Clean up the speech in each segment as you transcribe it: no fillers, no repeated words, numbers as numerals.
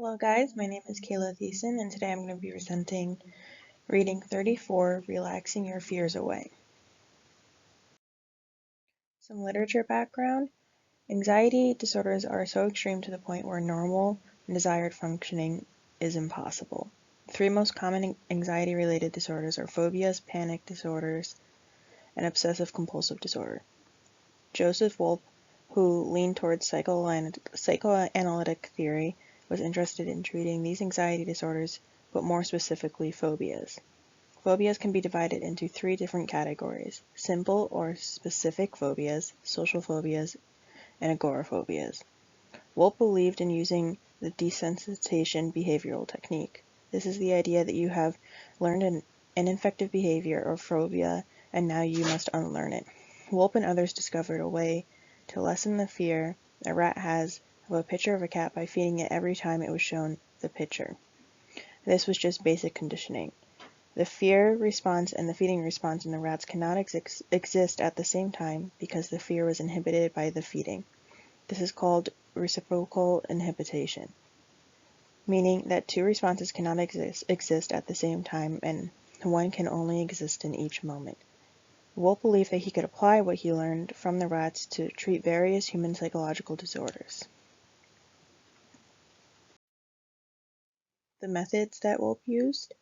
Hello guys, my name is Kayla Thiessen and today I'm going to be presenting reading 34, Relaxing Your Fears Away. Some literature background. Anxiety disorders are so extreme to the point where normal and desired functioning is impossible. The three most common anxiety-related disorders are phobias, panic disorders, and obsessive-compulsive disorder. Joseph Wolpe, who leaned towards psychoanalytic theory, was interested in treating these anxiety disorders, but more specifically phobias. Phobias can be divided into three different categories: simple or specific phobias, social phobias, and agoraphobias. Wolpe believed in using the desensitization behavioral technique. This is the idea that you have learned an ineffective behavior or phobia and now you must unlearn it. Wolpe and others discovered a way to lessen the fear a rat has of a picture of a cat by feeding it every time it was shown the picture. This was just basic conditioning. The fear response and the feeding response in the rats cannot exist at the same time because the fear was inhibited by the feeding. This is called reciprocal inhibition, meaning that two responses cannot exist at the same time and one can only exist in each moment. Wolpe believed that he could apply what he learned from the rats to treat various human psychological disorders. The methods that Wolpe used.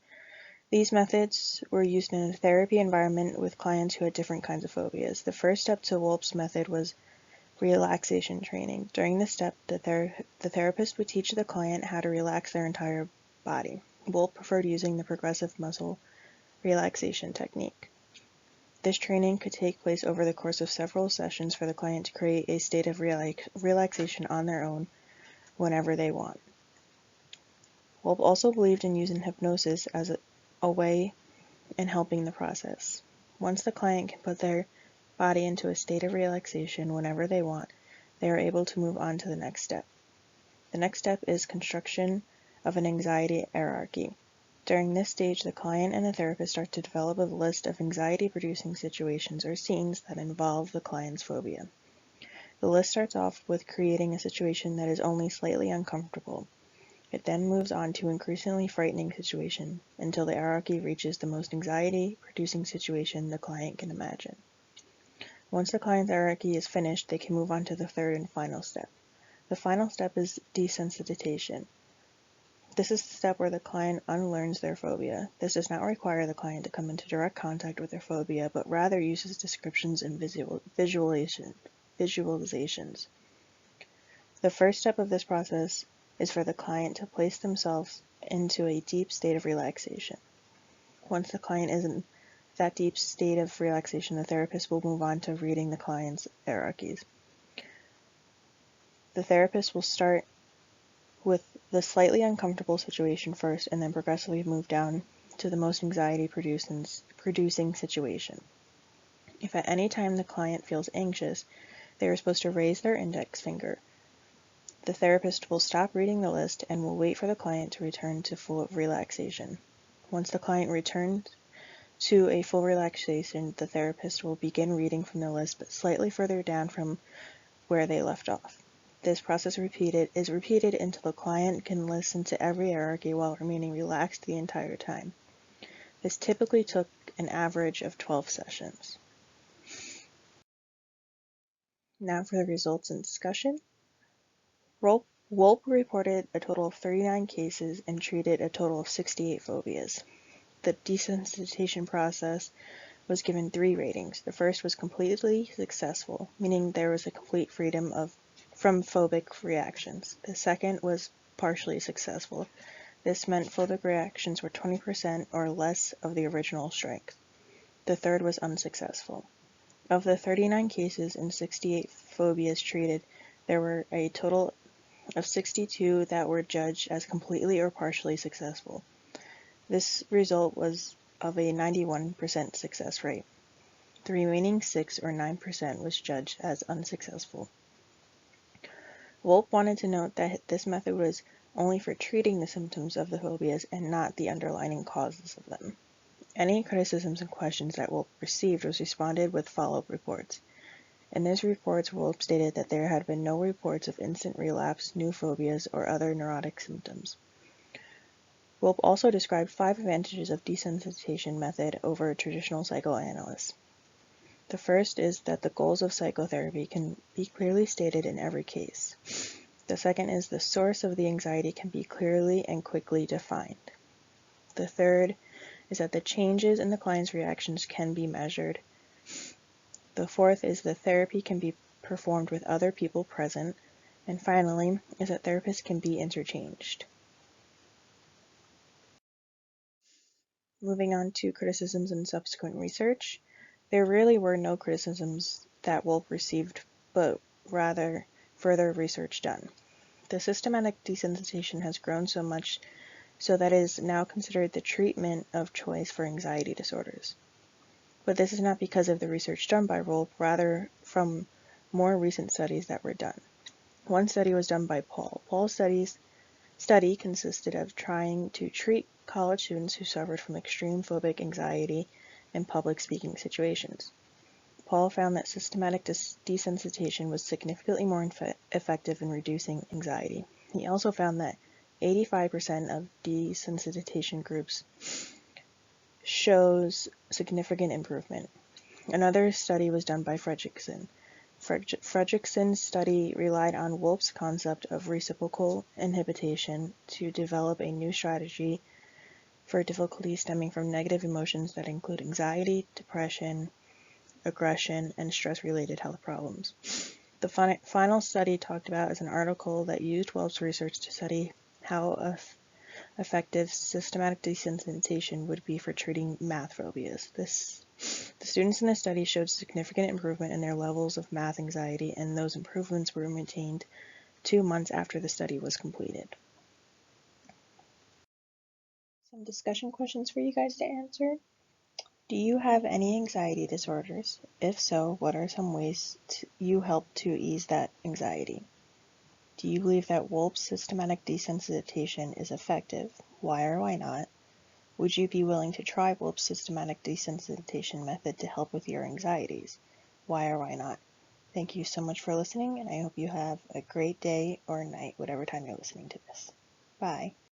These methods were used in a therapy environment with clients who had different kinds of phobias. The first step to Wolpe's method was relaxation training. During this step, the therapist would teach the client how to relax their entire body. Wolpe preferred using the progressive muscle relaxation technique. This training could take place over the course of several sessions for the client to create a state of relaxation on their own whenever they want. Wolpe also believed in using hypnosis as a way in helping the process. Once the client can put their body into a state of relaxation whenever they want, they are able to move on to the next step. The next step is construction of an anxiety hierarchy. During this stage, the client and the therapist start to develop a list of anxiety-producing situations or scenes that involve the client's phobia. The list starts off with creating a situation that is only slightly uncomfortable. It then moves on to increasingly frightening situation until the hierarchy reaches the most anxiety-producing situation the client can imagine. Once the client's hierarchy is finished, they can move on to the third and final step. The final step is desensitization. This is the step where the client unlearns their phobia. This does not require the client to come into direct contact with their phobia, but rather uses descriptions and visualizations. The first step of this process is for the client to place themselves into a deep state of relaxation. Once the client is in that deep state of relaxation, the therapist will move on to reading the client's hierarchies. The therapist will start with the slightly uncomfortable situation first and then progressively move down to the most anxiety-producing situation. If at any time the client feels anxious, they are supposed to raise their index finger. The therapist will stop reading the list and will wait for the client to return to full relaxation. Once the client returns to a full relaxation, the therapist will begin reading from the list but slightly further down from where they left off. This process is repeated until the client can listen to every hierarchy while remaining relaxed the entire time. This typically took an average of 12 sessions. Now for the results and discussion. Wolpe reported a total of 39 cases and treated a total of 68 phobias. The desensitization process was given 3 ratings. The first was completely successful, meaning there was a complete freedom from phobic reactions. The second was partially successful. This meant phobic reactions were 20% or less of the original strength. The third was unsuccessful. Of the 39 cases and 68 phobias treated, there were a total of 62 that were judged as completely or partially successful. This result was of a 91% success rate. The remaining 6 or 9% was judged as unsuccessful. Wolpe wanted to note that this method was only for treating the symptoms of the phobias and not the underlying causes of them. Any criticisms and questions that Wolpe received was responded with follow-up reports. In his reports, Wolpe stated that there had been no reports of instant relapse, new phobias, or other neurotic symptoms. Wolpe also described 5 advantages of desensitization method over traditional psychoanalysis. The first is that the goals of psychotherapy can be clearly stated in every case. The second is the source of the anxiety can be clearly and quickly defined. The third is that the changes in the client's reactions can be measured. The fourth is that therapy can be performed with other people present. And finally, is that therapists can be interchanged. Moving on to criticisms and subsequent research, there really were no criticisms that Wolpe received, but rather further research done. The systematic desensitization has grown so much so that it is now considered the treatment of choice for anxiety disorders. But this is not because of the research done by Wolpe, rather from more recent studies that were done. One study was done by Paul. Paul's study consisted of trying to treat college students who suffered from extreme phobic anxiety in public speaking situations. Paul found that systematic desensitization was significantly more effective in reducing anxiety. He also found that 85% of desensitization groups shows significant improvement. Another study was done by Fredrickson. Fredrickson's study relied on Wolpe's concept of reciprocal inhibition to develop a new strategy for difficulties stemming from negative emotions that include anxiety, depression, aggression, and stress-related health problems. The final study talked about is an article that used Wolpe's research to study how effective systematic desensitization would be for treating math phobias. The students in the study showed significant improvement in their levels of math anxiety, and those improvements were maintained 2 months after the study was completed. Some discussion questions for you guys to answer. Do you have any anxiety disorders? If so, what are some ways you help to ease that anxiety? Do you believe that Wolpe's systematic desensitization is effective? Why or why not? Would you be willing to try Wolpe's systematic desensitization method to help with your anxieties? Why or why not? Thank you so much for listening, and I hope you have a great day or night, whatever time you're listening to this. Bye.